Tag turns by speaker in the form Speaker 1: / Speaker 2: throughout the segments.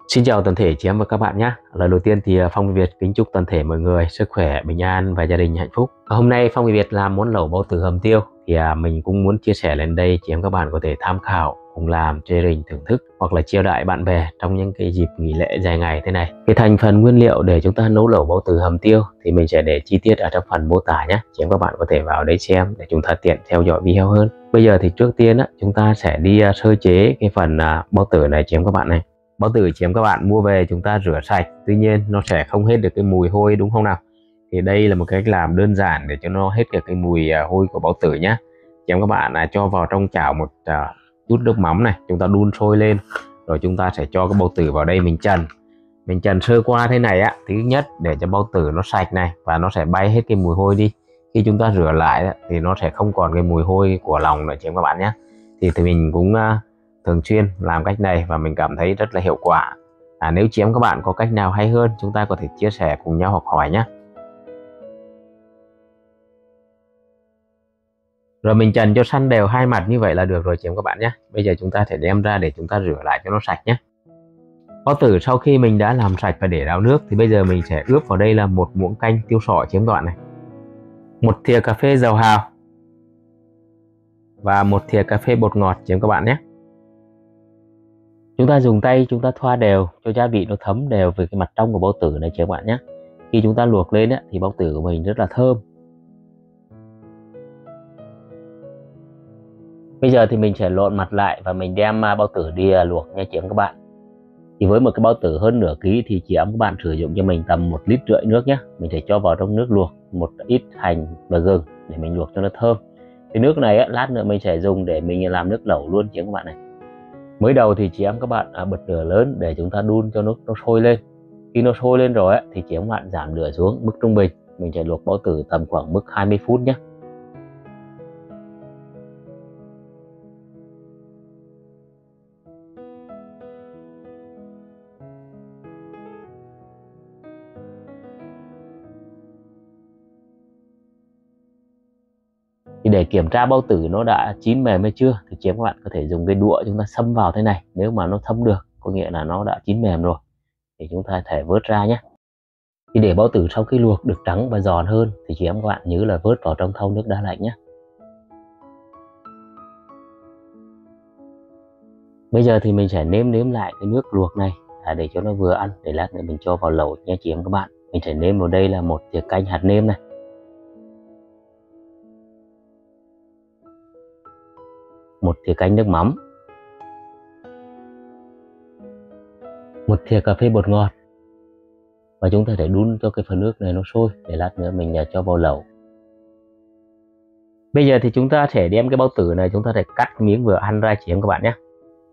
Speaker 1: Xin chào toàn thể chị em và các bạn nhé. Lời đầu tiên thì Phong Việt kính chúc toàn thể mọi người sức khỏe, bình an và gia đình hạnh phúc. Hôm nay Phong Việt làm món lẩu bao tử hầm tiêu thì mình cũng muốn chia sẻ lên đây chị em các bạn có thể tham khảo cùng làm gia đình thưởng thức hoặc là chiêu đãi bạn bè trong những cái dịp nghỉ lễ dài ngày thế này. Cái thành phần nguyên liệu để chúng ta nấu lẩu bao tử hầm tiêu thì mình sẽ để chi tiết ở trong phần mô tả nhé. Chị em các bạn có thể vào đấy xem để chúng ta tiện theo dõi video hơn. Bây giờ thì trước tiên chúng ta sẽ đi sơ chế cái phần bao tử này chị em các bạn này. Bao tử chị em các bạn mua về chúng ta rửa sạch, tuy nhiên nó sẽ không hết được cái mùi hôi đúng không nào. Thì đây là một cách làm đơn giản để cho nó hết được cái mùi hôi của bao tử nhé. Chị em các bạn cho vào trong chảo một chút nước mắm này, chúng ta đun sôi lên rồi chúng ta sẽ cho cái bao tử vào đây mình trần sơ qua thế này thứ nhất để cho bao tử nó sạch này và nó sẽ bay hết cái mùi hôi đi. Khi chúng ta rửa lại thì nó sẽ không còn cái mùi hôi của lòng nữa chị em các bạn nhé. Thì mình cũng thường xuyên làm cách này và mình cảm thấy rất là hiệu quả. Nếu chị em các bạn có cách nào hay hơn chúng ta có thể chia sẻ cùng nhau học hỏi nhé. Rồi mình trần cho săn đều hai mặt như vậy là được rồi chị em các bạn nhé. Bây giờ chúng ta sẽ đem ra để chúng ta rửa lại cho nó sạch nhé. Bao tử sau khi mình đã làm sạch và để ráo nước thì bây giờ mình sẽ ướp vào đây là một muỗng canh tiêu sỏi chị em các bạn này, một thìa cà phê dầu hào và một thìa cà phê bột ngọt chị em các bạn nhé. Chúng ta dùng tay chúng ta thoa đều cho gia vị nó thấm đều về cái mặt trong của bao tử này chị các bạn nhé. Khi chúng ta luộc lên thì bao tử của mình rất là thơm. Bây giờ thì mình sẽ lộn mặt lại và mình đem bao tử đi luộc nha chị em các bạn. Thì với một cái bao tử hơn nửa ký thì chị em các bạn sử dụng cho mình tầm 1,5 lít nước nhé. Mình sẽ cho vào trong nước luộc một ít hành và gừng để mình luộc cho nó thơm. Cái nước này lát nữa mình sẽ dùng để mình làm nước lẩu luôn chị em các bạn này. Mới đầu thì chị em các bạn bật lửa lớn để chúng ta đun cho nước nó sôi lên. Khi nó sôi lên rồi thì chị em các bạn giảm lửa xuống mức trung bình. Mình sẽ luộc bao tử tầm khoảng mức 20 phút nhé. Thì để kiểm tra bao tử nó đã chín mềm hay chưa thì chị em các bạn có thể dùng cái đũa chúng ta xâm vào thế này. Nếu mà nó thấm được có nghĩa là nó đã chín mềm rồi thì chúng ta thể vớt ra nhé. Thì để bao tử sau khi luộc được trắng và giòn hơn thì chị em các bạn nhớ là vớt vào trong thau nước đá lạnh nhé. Bây giờ thì mình sẽ nêm lại cái nước luộc này để cho nó vừa ăn, để lát nữa mình cho vào lẩu nha chị em các bạn. Mình sẽ nêm vào đây là một thìa canh hạt nêm này, một thìa canh nước mắm, một thìa cà phê bột ngọt, và chúng ta sẽ đun cho cái phần nước này nó sôi để lát nữa mình cho vào lẩu. Bây giờ thì chúng ta sẽ đem cái bao tử này chúng ta sẽ cắt miếng vừa ăn ra chị em các bạn nhé.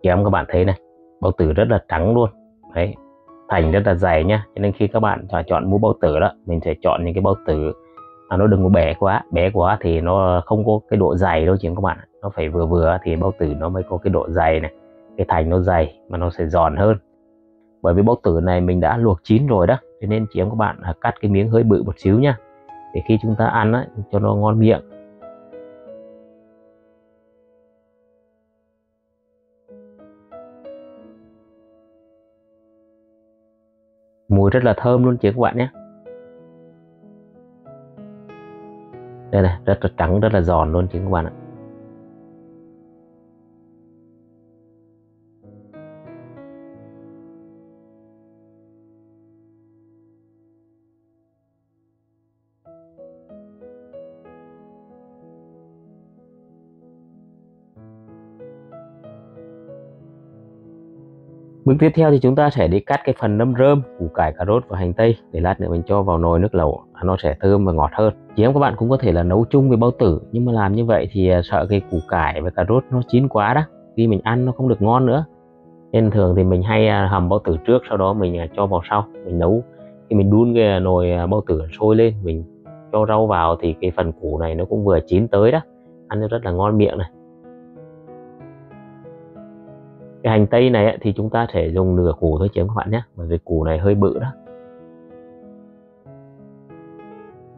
Speaker 1: Chị em các bạn thấy này, bao tử rất là trắng luôn đấy, thành rất là dày nhá. Cho nên khi các bạn chọn mua bao tử đó, mình sẽ chọn những cái bao tử nó đừng có bé quá thì nó không có cái độ dày đâu chị em các bạn. Nó phải vừa vừa thì bao tử nó mới có cái độ dày này, cái thành nó dày mà nó sẽ giòn hơn. Bởi vì bao tử này mình đã luộc chín rồi đó, cho nên chị em các bạn cắt cái miếng hơi bự một xíu nhá, để khi chúng ta ăn cho nó ngon miệng. Mùi rất là thơm luôn chị các bạn nhé. Đây này, rất là trắng, rất là giòn luôn chị các bạn ạ. Bước tiếp theo thì chúng ta sẽ đi cắt cái phần nấm rơm, củ cải, cà rốt và hành tây để lát nữa mình cho vào nồi nước lẩu, nó sẽ thơm và ngọt hơn. Chị em các bạn cũng có thể là nấu chung với bao tử, nhưng mà làm như vậy thì sợ cái củ cải và cà rốt nó chín quá đó, khi mình ăn nó không được ngon nữa. Nên thường thì mình hay hầm bao tử trước, sau đó mình cho vào sau, mình nấu. Khi mình đun cái nồi bao tử sôi lên, mình cho rau vào thì cái phần củ này nó cũng vừa chín tới đó, ăn nó rất là ngon miệng này. Cái hành tây này thì chúng ta sẽ dùng nửa củ thôi chị em các bạn nhé, bởi vì củ này hơi bự đó.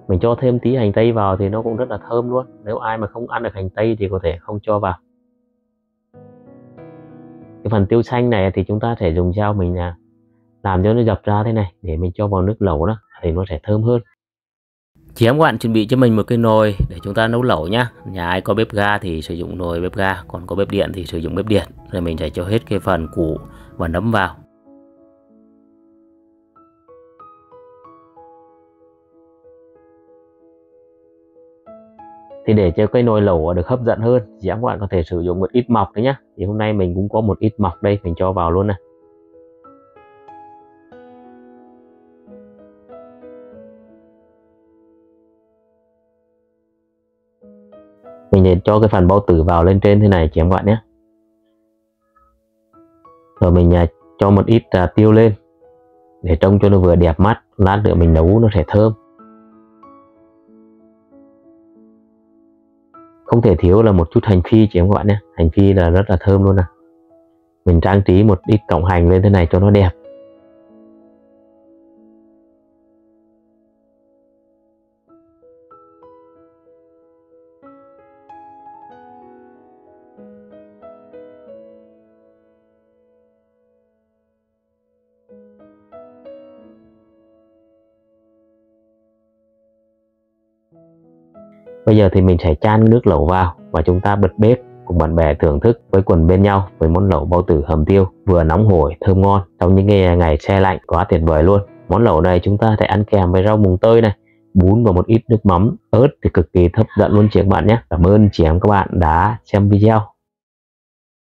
Speaker 1: Mình cho thêm tí hành tây vào thì nó cũng rất là thơm luôn. Nếu ai mà không ăn được hành tây thì có thể không cho vào. Cái phần tiêu xanh này thì chúng ta sẽ dùng dao mình làm cho nó dập ra thế này để mình cho vào nước lẩu đó thì nó sẽ thơm hơn. Chị em các bạn chuẩn bị cho mình một cái nồi để chúng ta nấu lẩu nhá. Nhà ai có bếp ga thì sử dụng nồi bếp ga, còn có bếp điện thì sử dụng bếp điện. Rồi mình sẽ cho hết cái phần củ và nấm vào. Thì để cho cái nồi lẩu được hấp dẫn hơn, chị em các bạn có thể sử dụng một ít mọc đấy nhá. Thì hôm nay mình cũng có một ít mọc đây, mình cho vào luôn này. Mình để cho cái phần bao tử vào lên trên thế này chị em các bạn nhé. Rồi mình cho một ít tiêu lên để trông cho nó vừa đẹp mắt, lát nữa mình nấu nó sẽ thơm. Không thể thiếu là một chút hành phi chị em các bạn nhé. Hành phi là rất là thơm luôn nè. Mình trang trí một ít cọng hành lên thế này cho nó đẹp. Bây giờ thì mình sẽ chan nước lẩu vào và chúng ta bật bếp cùng bạn bè thưởng thức với quần bên nhau với món lẩu bao tử hầm tiêu vừa nóng hổi thơm ngon trong những ngày se lạnh, quá tuyệt vời luôn. Món lẩu này chúng ta thể ăn kèm với rau mùng tơi này, bún và một ít nước mắm ớt thì cực kỳ hấp dẫn luôn chị em các bạn nhé. Cảm ơn chị em các bạn đã xem video.